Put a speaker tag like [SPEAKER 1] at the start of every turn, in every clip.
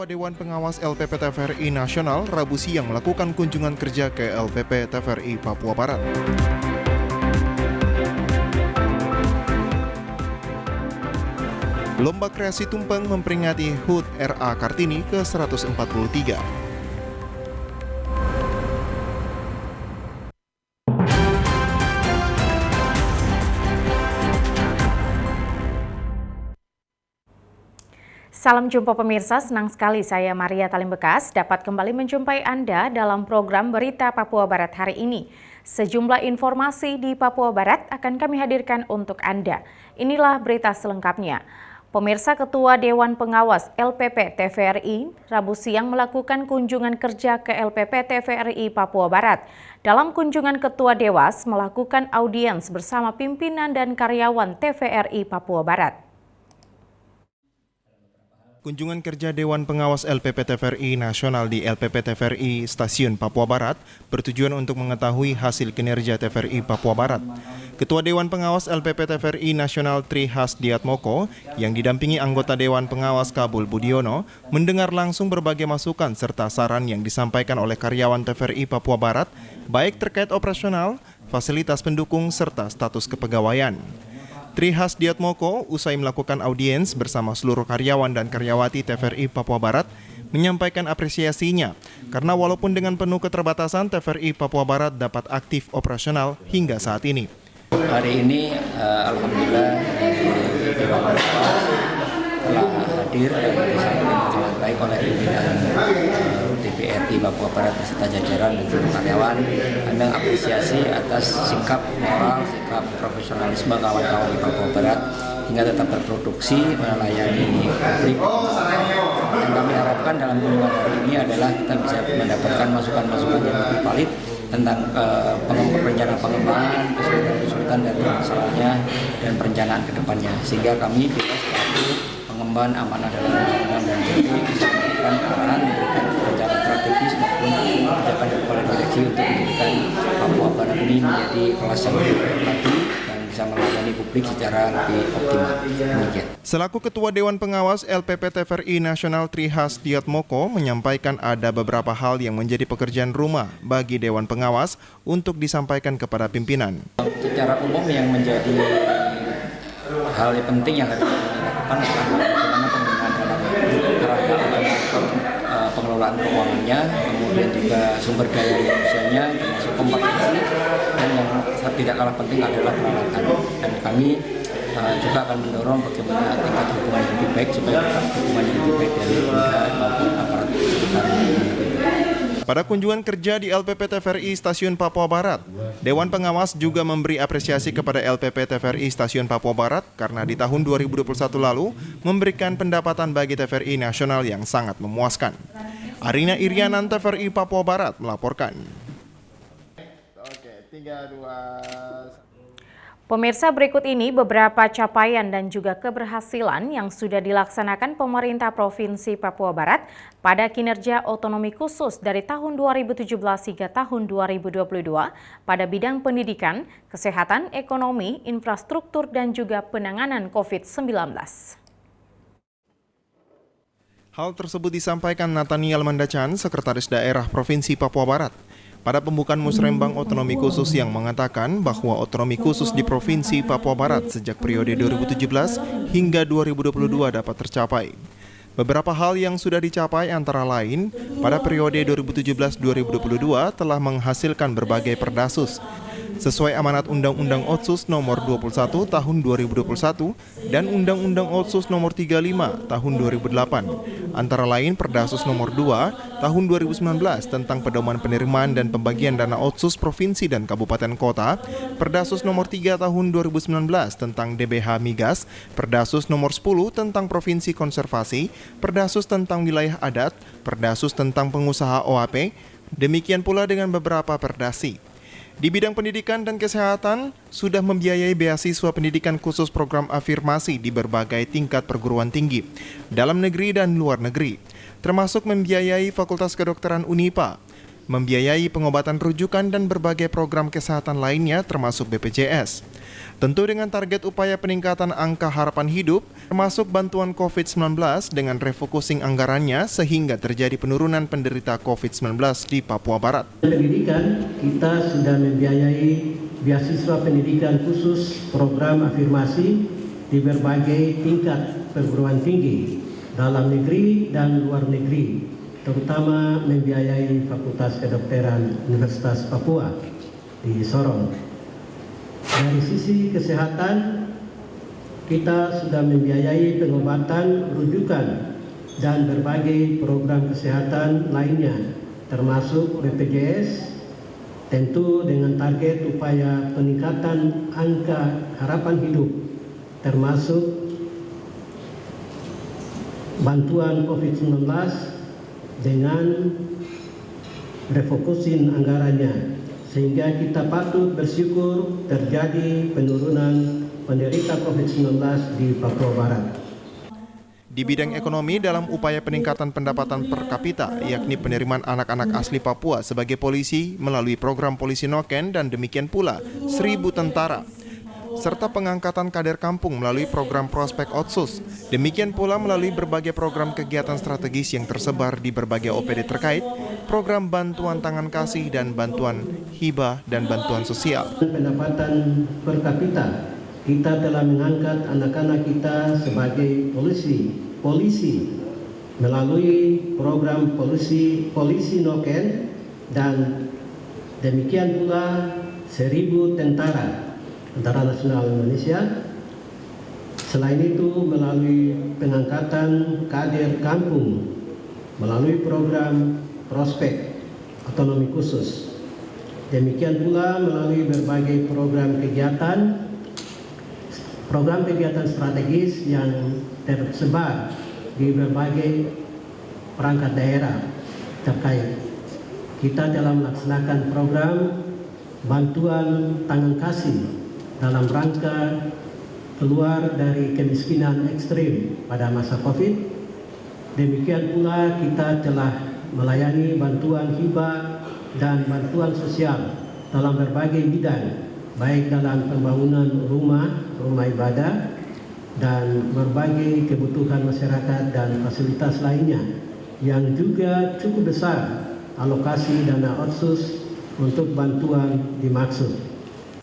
[SPEAKER 1] Ketua Dewan Pengawas LPP TVRI Nasional Rabu siang melakukan kunjungan kerja ke LPP TVRI Papua Barat. Lomba kreasi tumpeng memperingati HUT RA Kartini ke-143.
[SPEAKER 2] Salam jumpa pemirsa, senang sekali saya Maria Talimbekas dapat kembali menjumpai Anda dalam program Berita Papua Barat hari ini. Sejumlah informasi di Papua Barat akan kami hadirkan untuk Anda. Inilah berita selengkapnya. Pemirsa, Ketua Dewan Pengawas LPP TVRI Rabu siang melakukan kunjungan kerja ke LPP TVRI Papua Barat. Dalam kunjungan Ketua Dewas melakukan audiens bersama pimpinan dan karyawan TVRI Papua Barat.
[SPEAKER 1] Kunjungan kerja Dewan Pengawas LPP TVRI Nasional di LPP TVRI Stasiun Papua Barat bertujuan untuk mengetahui hasil kinerja TVRI Papua Barat. Ketua Dewan Pengawas LPP TVRI Nasional Tri Hasdiatmoko yang didampingi anggota Dewan Pengawas Kabul Budiono mendengar langsung berbagai masukan serta saran yang disampaikan oleh karyawan TVRI Papua Barat baik terkait operasional, fasilitas pendukung serta status kepegawaian. Tri Hasdiatmoko usai melakukan audiens bersama seluruh karyawan dan karyawati TVRI Papua Barat menyampaikan apresiasinya karena walaupun dengan penuh keterbatasan TVRI Papua Barat dapat aktif operasional hingga saat ini.
[SPEAKER 3] Hari ini alhamdulillah Dewan Pengawas telah hadir dan disambut dengan baik oleh pimpinan TVRI Papua Barat beserta jajaran dan seluruh karyawan. Kami mengapresiasi atas sikap moral, sikap profesionalisme kawan-kawan di Papua Barat hingga tetap berproduksi melayani publik. Dan kami harapkan dalam kunjungan hari ini adalah kita bisa mendapatkan masukan-masukan yang lebih valid tentang perencanaan pengembangan, kesulitan dan masalahnya dan perencanaan ke depannya. Sehingga kami selaku pengemban amanah dalam undang-undang dan JP bisa memberikan arahan, memberikan rencana strategis maupun kebijakan dari kepala direksi untuk menjadikan Papua Barat ini menjadi kelas yang lebih baik lagi dan bisa melayani publik secara lebih optimal. Demikian.
[SPEAKER 1] Selaku Ketua Dewan Pengawas LPP TVRI Nasional Tri Hasdiatmoko menyampaikan ada beberapa hal yang menjadi pekerjaan rumah bagi Dewan Pengawas untuk disampaikan kepada pimpinan.
[SPEAKER 3] Secara umum yang menjadi hal yang penting yang harus dilakukan adalah bagaimana penggunaan dalam kerangka pengelolaan keuangannya, kemudian juga sumber daya manusianya, termasuk kompetensi, dan yang tidak kalah penting adalah peralatan. Dan kami juga akan mendorong bagaimana tingkat hubungan yang lebih baik supaya hubungan yang lebih baik dari pihak maupun aparat sekitar.
[SPEAKER 1] Pada kunjungan kerja di LPP TVRI Stasiun Papua Barat, Dewan Pengawas juga memberi apresiasi kepada LPP TVRI Stasiun Papua Barat karena di tahun 2021 lalu memberikan pendapatan bagi TVRI Nasional yang sangat memuaskan. Arina Irianan, TVRI Papua Barat melaporkan.
[SPEAKER 4] Oke, 3, 2...
[SPEAKER 2] Pemirsa, berikut ini beberapa capaian dan juga keberhasilan yang sudah dilaksanakan pemerintah Provinsi Papua Barat pada kinerja otonomi khusus dari tahun 2017 hingga tahun 2022 pada bidang pendidikan, kesehatan, ekonomi, infrastruktur, dan juga penanganan COVID-19.
[SPEAKER 1] Hal tersebut disampaikan Nathaniel Mandacan, Sekretaris Daerah Provinsi Papua Barat, pada pembukaan Musrembang Otonomi Khusus yang mengatakan bahwa otonomi khusus di Provinsi Papua Barat sejak periode 2017 hingga 2022 dapat tercapai. Beberapa hal yang sudah dicapai antara lain, pada periode 2017-2022 telah menghasilkan berbagai perdasus, sesuai amanat Undang-Undang Otsus Nomor 21 Tahun 2021 dan Undang-Undang Otsus Nomor 35 Tahun 2008. Antara lain Perdasus Nomor 2 Tahun 2019 tentang pedoman penerimaan dan pembagian dana Otsus Provinsi dan Kabupaten Kota, Perdasus Nomor 3 Tahun 2019 tentang DBH Migas, Perdasus Nomor 10 tentang Provinsi Konservasi, Perdasus tentang Wilayah Adat, Perdasus tentang Pengusaha OAP, demikian pula dengan beberapa perdasi. Di bidang pendidikan dan kesehatan, sudah membiayai beasiswa pendidikan khusus program afirmasi di berbagai tingkat perguruan tinggi, dalam negeri dan luar negeri, termasuk membiayai Fakultas Kedokteran Unipa, membiayai pengobatan rujukan dan berbagai program kesehatan lainnya termasuk BPJS. Tentu dengan target upaya peningkatan angka harapan hidup, termasuk bantuan COVID-19 dengan refocusing anggarannya sehingga terjadi penurunan penderita COVID-19 di Papua Barat.
[SPEAKER 5] Pendidikan, kita sudah membiayai beasiswa pendidikan khusus program afirmasi di berbagai tingkat perguruan tinggi dalam negeri dan luar negeri, terutama membiayai Fakultas Kedokteran Universitas Papua di Sorong. Dari sisi kesehatan, kita sudah membiayai pengobatan rujukan dan berbagai program kesehatan lainnya, termasuk BPJS, tentu dengan target upaya peningkatan angka harapan hidup, termasuk bantuan COVID-19 dengan refocusing anggarannya, sehingga kita patut bersyukur terjadi penurunan penderita COVID-19 di Papua Barat.
[SPEAKER 1] Di bidang ekonomi dalam upaya peningkatan pendapatan per kapita, yakni penerimaan anak-anak asli Papua sebagai polisi melalui program Polisi Noken dan demikian pula 1.000 tentara, serta pengangkatan kader kampung melalui program Prospek Otsus. Demikian pula melalui berbagai program kegiatan strategis yang tersebar di berbagai OPD terkait, program bantuan tangan kasih dan bantuan hibah dan bantuan sosial.
[SPEAKER 5] Pendapatan per kapita, kita telah mengangkat anak-anak kita sebagai polisi melalui program Polisi Noken dan demikian pula 1.000 Tentara Nasional Indonesia. Selain itu melalui pengangkatan kader kampung melalui program Prospek Otonomi Khusus. Demikian pula melalui berbagai program kegiatan strategis yang tersebar di berbagai perangkat daerah terkait. Kita telah melaksanakan program bantuan tangan kasih dalam rangka keluar dari kemiskinan ekstrim pada masa COVID. Demikian pula kita telah melayani bantuan hibah dan bantuan sosial dalam berbagai bidang, baik dalam pembangunan rumah ibadah, dan berbagai kebutuhan masyarakat dan fasilitas lainnya, yang juga cukup besar alokasi dana otsus untuk bantuan dimaksud.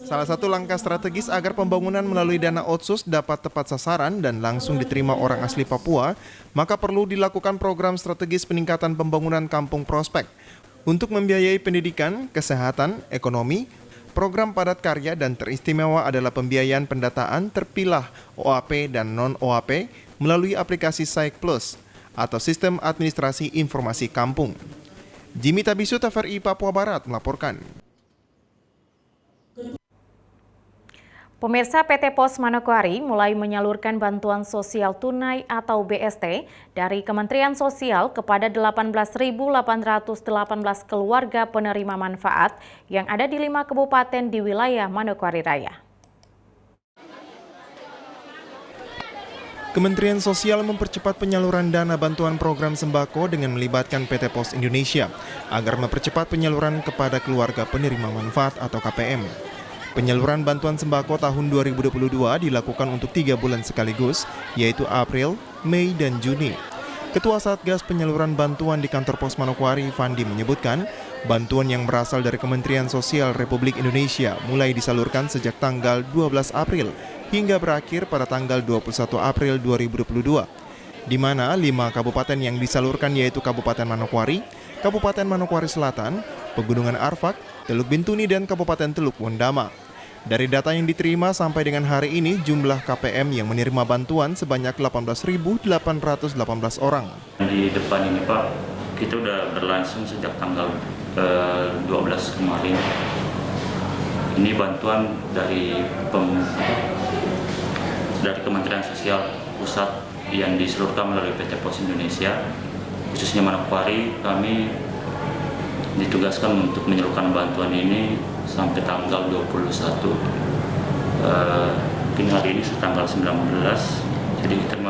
[SPEAKER 1] Salah satu langkah strategis agar pembangunan melalui dana otsus dapat tepat sasaran dan langsung diterima orang asli Papua, maka perlu dilakukan program strategis peningkatan pembangunan kampung prospek untuk membiayai pendidikan, kesehatan, ekonomi, program padat karya, dan teristimewa adalah pembiayaan pendataan terpilah OAP dan non-OAP melalui aplikasi SAIK Plus atau Sistem Administrasi Informasi Kampung. Jimmy Tabisu, TVRI Papua Barat melaporkan.
[SPEAKER 2] Pemirsa, PT Pos Manokwari mulai menyalurkan bantuan sosial tunai atau BST dari Kementerian Sosial kepada 18.818 keluarga penerima manfaat yang ada di 5 kabupaten di wilayah Manokwari Raya.
[SPEAKER 1] Kementerian Sosial mempercepat penyaluran dana bantuan program sembako dengan melibatkan PT Pos Indonesia agar mempercepat penyaluran kepada keluarga penerima manfaat atau KPM. Penyaluran bantuan sembako tahun 2022 dilakukan untuk 3 bulan sekaligus, yaitu April, Mei, dan Juni. Ketua Satgas Penyaluran Bantuan di Kantor Pos Manokwari, Fandi, menyebutkan bantuan yang berasal dari Kementerian Sosial Republik Indonesia mulai disalurkan sejak tanggal 12 April hingga berakhir pada tanggal 21 April 2022, di mana 5 kabupaten yang disalurkan yaitu Kabupaten Manokwari, Kabupaten Manokwari Selatan, Pegunungan Arfak, Teluk Bintuni, dan Kabupaten Teluk Wondama. Dari data yang diterima sampai dengan hari ini, jumlah KPM yang menerima bantuan sebanyak 18.818 orang.
[SPEAKER 6] Di depan ini Pak, kita udah berlangsung sejak tanggal 12 kemarin. Ini bantuan dari Kementerian Sosial Pusat yang diseluruhkan melalui PT Pos Indonesia, khususnya Manokwari. Kami ditugaskan untuk menyalurkan bantuan ini sampai tanggal 21. Mungkin hari ini tanggal 19, jadi kita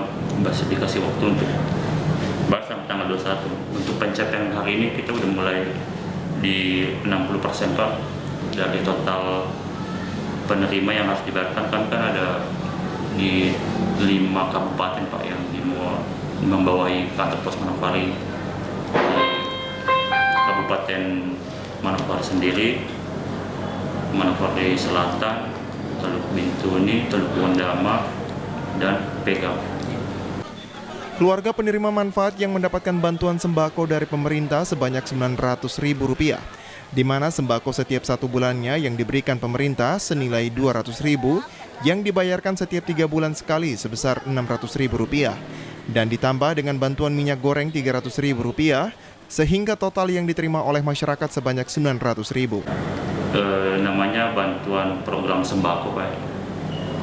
[SPEAKER 6] masih dikasih waktu untuk bahas sampai tanggal 21. Untuk pencapaian hari ini kita udah mulai di 60% Pak dari total penerima yang harus dibayarkan kan ada di 5 kabupaten Pak yang membawahi kantor pos Manokwari. Di Kabupaten Manokwari sendiri, Manokwari Selatan, Teluk Bintuni, Teluk Wondama, dan Pegau.
[SPEAKER 1] Keluarga penerima manfaat yang mendapatkan bantuan sembako dari pemerintah sebanyak Rp900.000, di mana sembako setiap 1 bulannya yang diberikan pemerintah senilai Rp200.000 yang dibayarkan setiap 3 bulan sekali sebesar Rp600.000 dan ditambah dengan bantuan minyak goreng Rp300.000 sehingga total yang diterima oleh masyarakat sebanyak Rp900.000.
[SPEAKER 6] Namanya bantuan program sembako Pak.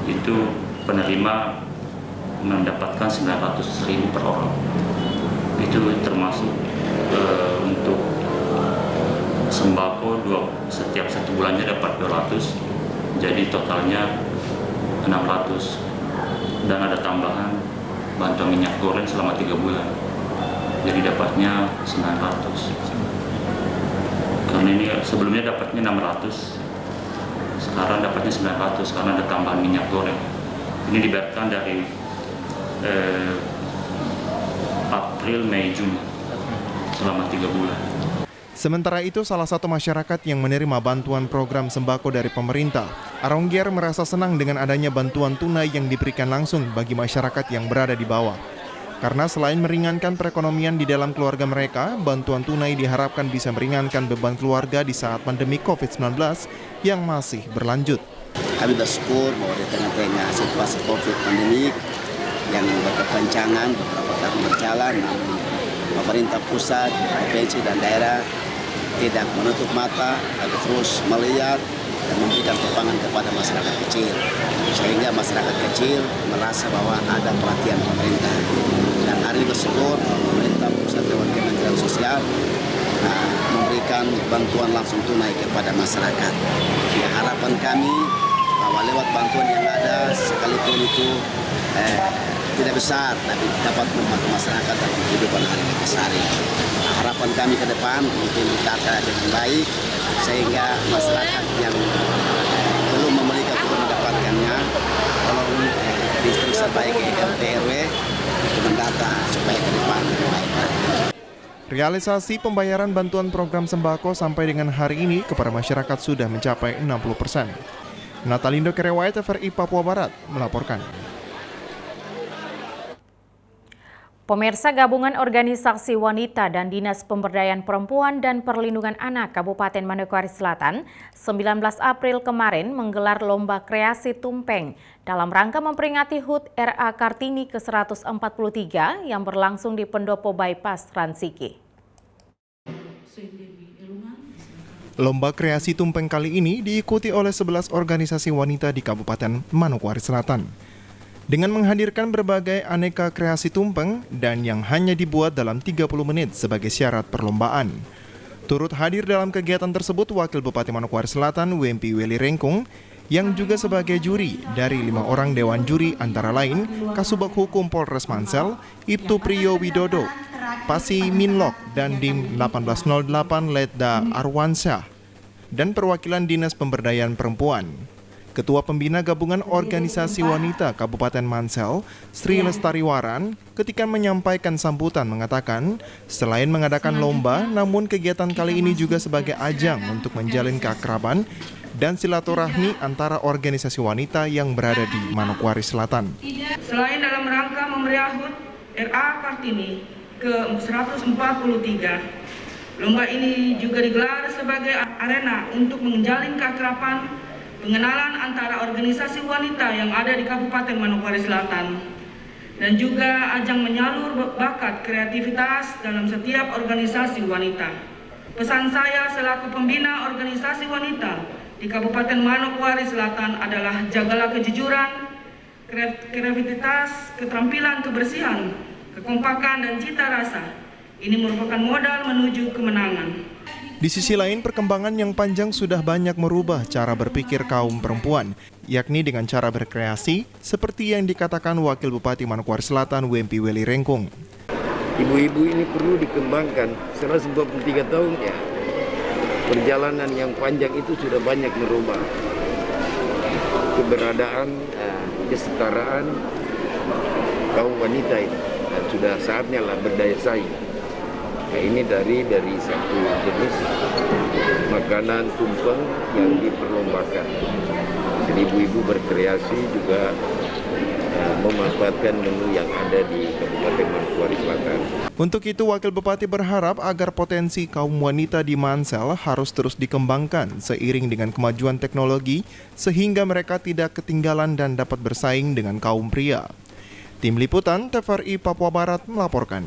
[SPEAKER 6] Itu penerima mendapatkan Rp900.000 per orang. Itu termasuk untuk sembako setiap 1 bulannya dapat 200, jadi totalnya 600. Dan ada tambahan bantuan minyak goreng selama 3 bulan, jadi dapatnya 900. Karena ini sebelumnya dapatnya 600, sekarang dapatnya 900 karena ada tambahan minyak goreng. Ini dibayarkan dari April, Mei, Juni selama 3 bulan.
[SPEAKER 1] Sementara itu, salah satu masyarakat yang menerima bantuan program sembako dari pemerintah, Arongger merasa senang dengan adanya bantuan tunai yang diberikan langsung bagi masyarakat yang berada di bawah. Karena selain meringankan perekonomian di dalam keluarga mereka, bantuan tunai diharapkan bisa meringankan beban keluarga di saat pandemi COVID-19 yang masih berlanjut.
[SPEAKER 7] Kami bersyukur bahwa di tengah-tengah situasi COVID pandemi yang berkepanjangan beberapa tahun berjalan, namun pemerintah pusat, provinsi dan daerah tidak menutup mata, tapi terus melihat dan memberikan topangan kepada masyarakat kecil, sehingga masyarakat kecil merasa bahwa ada perhatian pemerintah. Dan hari ini bersyukur pemerintah pusat lewat Kementerian Sosial memberikan bantuan langsung tunai kepada masyarakat. Ya, harapan kami bahwa lewat bantuan yang ada sekalipun itu tidak besar, tapi dapat membantu masyarakat dalam kehidupan hari-hari. Harapan kami ke depan mungkin ditata dengan baik, sehingga masyarakat yang belum memiliki atau mendapatkannya, tolong diinstruksi baik RT RW untuk mendata supaya ke depan lebih baik.
[SPEAKER 1] Realisasi pembayaran bantuan program sembako sampai dengan hari ini kepada masyarakat sudah mencapai 60%. Natalindo Kerewai, TVRI Papua Barat melaporkan.
[SPEAKER 2] Pemirsa, Gabungan Organisasi Wanita dan Dinas Pemberdayaan Perempuan dan Perlindungan Anak Kabupaten Manokwari Selatan 19 April kemarin menggelar Lomba Kreasi Tumpeng dalam rangka memperingati HUT RA Kartini ke-143 yang berlangsung di Pendopo Bypass Ransiki.
[SPEAKER 1] Lomba kreasi tumpeng kali ini diikuti oleh 11 organisasi wanita di Kabupaten Manokwari Selatan. Dengan menghadirkan berbagai aneka kreasi tumpeng dan yang hanya dibuat dalam 30 menit sebagai syarat perlombaan. Turut hadir dalam kegiatan tersebut Wakil Bupati Manokwari Selatan Wempi Weli Rengkung yang juga sebagai juri dari 5 orang dewan juri antara lain Kasubag Hukum Polres Mansel, Ibtu Priyo Widodo, Pasi Minlok dan Dim 1808 Letda Arwansyah, dan perwakilan Dinas Pemberdayaan Perempuan. Ketua Pembina Gabungan Organisasi Wanita Kabupaten Mansel, Sri Lestariwaran, ketika menyampaikan sambutan mengatakan, selain mengadakan lomba, namun kegiatan kali ini juga sebagai ajang untuk menjalin keakraban dan silaturahmi antara organisasi wanita yang berada di Manokwari Selatan.
[SPEAKER 8] Selain dalam rangka memeriah HUT RA Kartini ke-143, lomba ini juga digelar sebagai arena untuk menjalin keakraban, pengenalan antara organisasi wanita yang ada di Kabupaten Manokwari Selatan, dan juga ajang menyalur bakat kreativitas dalam setiap organisasi wanita. Pesan saya selaku pembina organisasi wanita di Kabupaten Manokwari Selatan adalah jagalah kejujuran, kreativitas, keterampilan, kebersihan, kekompakan, dan cita rasa. Ini merupakan modal menuju kemenangan.
[SPEAKER 1] Di sisi lain, perkembangan yang panjang sudah banyak merubah cara berpikir kaum perempuan, yakni dengan cara berkreasi, seperti yang dikatakan Wakil Bupati Manokwari Selatan Wempi Weli Rengkung.
[SPEAKER 9] Ibu-ibu ini perlu dikembangkan, setelah 93 tahun ya, perjalanan yang panjang itu sudah banyak merubah. keberadaan kesetaraan kaum wanita ini, dan sudah saatnya lah berdaya saing. Nah, ini dari satu jenis makanan tumpeng yang diperlombakan. Jadi ibu-ibu berkreasi juga memanfaatkan menu yang ada di Kabupaten Manokwari Selatan.
[SPEAKER 1] Untuk itu, Wakil Bupati berharap agar potensi kaum wanita di Mansel harus terus dikembangkan seiring dengan kemajuan teknologi sehingga mereka tidak ketinggalan dan dapat bersaing dengan kaum pria. Tim Liputan TVRI Papua Barat melaporkan.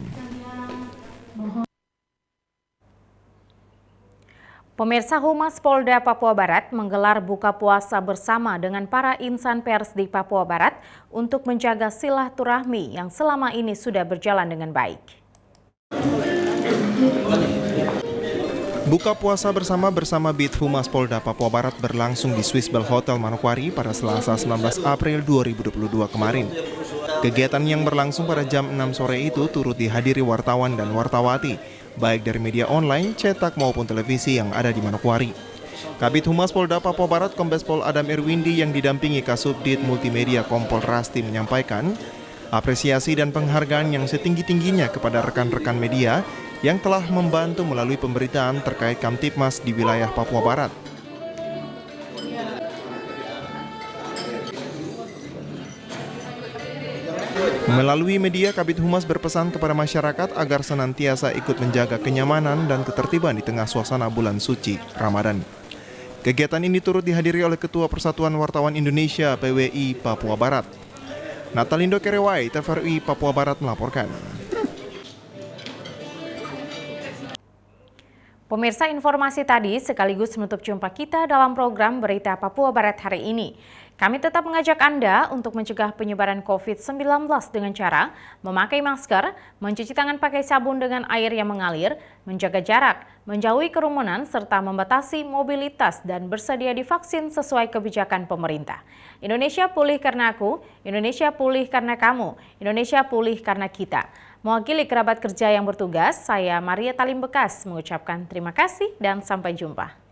[SPEAKER 2] Pemirsa, Humas Polda Papua Barat menggelar buka puasa bersama dengan para insan pers di Papua Barat untuk menjaga silaturahmi yang selama ini sudah berjalan dengan baik.
[SPEAKER 1] Buka puasa bersama Bit Humas Polda Papua Barat berlangsung di Swiss Bell Hotel Manokwari pada Selasa 19 April 2022 kemarin. Kegiatan yang berlangsung pada jam 6 sore itu turut dihadiri wartawan dan wartawati, baik dari media online, cetak maupun televisi yang ada di Manokwari. Kabid Humas Polda Papua Barat Kombes Pol Adam Irwindi yang didampingi Kasubdit Multimedia Kompol Rasti menyampaikan apresiasi dan penghargaan yang setinggi-tingginya kepada rekan-rekan media yang telah membantu melalui pemberitaan terkait Kamtibmas di wilayah Papua Barat. Melalui media, Kabid Humas berpesan kepada masyarakat agar senantiasa ikut menjaga kenyamanan dan ketertiban di tengah suasana bulan suci Ramadan. Kegiatan ini turut dihadiri oleh Ketua Persatuan Wartawan Indonesia PWI Papua Barat. Natalindo Kerewai, TVRI Papua Barat melaporkan.
[SPEAKER 2] Pemirsa, informasi tadi sekaligus menutup jumpa kita dalam program Berita Papua Barat hari ini. Kami tetap mengajak Anda untuk mencegah penyebaran COVID-19 dengan cara memakai masker, mencuci tangan pakai sabun dengan air yang mengalir, menjaga jarak, menjauhi kerumunan, serta membatasi mobilitas dan bersedia divaksin sesuai kebijakan pemerintah. Indonesia pulih karena aku, Indonesia pulih karena kamu, Indonesia pulih karena kita. Mewakili kerabat kerja yang bertugas, saya Maria Talim Bekas mengucapkan terima kasih dan sampai jumpa.